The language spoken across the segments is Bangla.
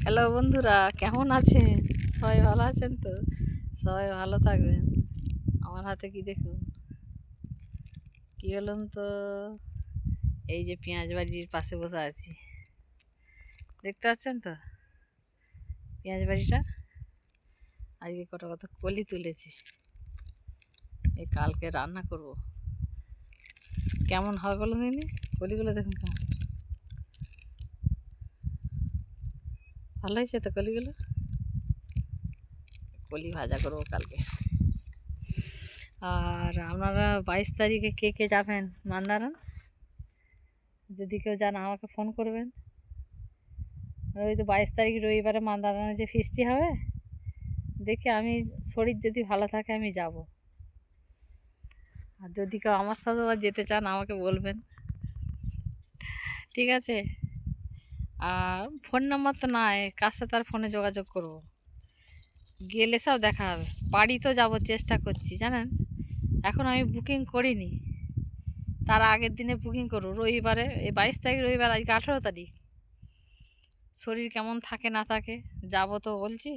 হ্যালো বন্ধুরা, কেমন আছেন? সবাই ভালো আছেন তো? সবাই ভালো থাকবেন। আমার হাতে কি দেখুন, কি হলাম তো, এই যে পেঁয়াজ বাড়ির পাশে বসে আছি, দেখতে পাচ্ছেন তো পেঁয়াজ বাড়িটা। আজকে কটা কত কলি তুলেছি, এই কালকে রান্না করব। কেমন হয় বলুন দিনি, কলিগুলো দেখুন কেমন ভালো হয়েছে তো কলিগুলো। কলি ভাজা করবো কালকে। আর আপনারা 22 তারিখে কে কে যাবেন মান্দারান? যদি কেউ যান আমাকে ফোন করবেন। ওই তো 22 তারিখ রবিবারে মান্দারানে যে ফিস্টি হবে, দেখি আমি শরীর যদি ভালো থাকে আমি যাব। আর যদি কেউ আমার সাথে যেতে চান আমাকে বলবেন, ঠিক আছে? আর ফোন নাম্বার তো নাই, কার সাথে আর ফোনে যোগাযোগ করব? গেলে সব দেখা হবে। বাড়ি তো যাব, চেষ্টা করছি জানেন। এখন আমি বুকিং করিনি, তার আগের দিনে বুকিং করব রবিবারে। এই 22 তারিখ রবিবার, আজকে 18 তারিখ। শরীর কেমন থাকে না থাকে, যাব তো বলছি।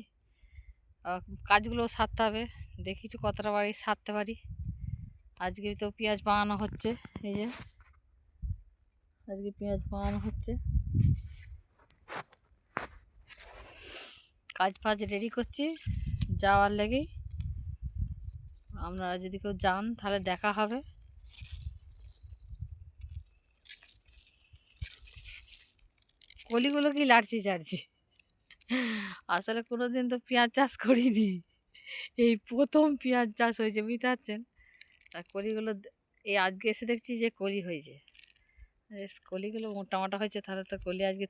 কাজগুলো সারতে হবে, দেখি কিছু কতটা বাড়ি সারতে পারি। আজকে তো পেঁয়াজ বানানো হচ্ছে, এই যে আজকে পেঁয়াজ বানানো হচ্ছে, কাজ ফাজ রেডি করছি যাওয়ার লেগেই। আপনারা যদি কেউ যান তাহলে দেখা হবে। কলিগুলো কি লাড়ছি চাড়ছি, আসলে কোনো দিন তো পেঁয়াজ চাষ করিনি, এই প্রথম পেঁয়াজ চাষ হয়েছে, বুঝতে পারছেন? আর কলিগুলো এই আজকে এসে দেখছি যে কলি হয়েছে, কলিগুলো মোটা মোটা হয়েছে, তাহলে তো কলি আজকে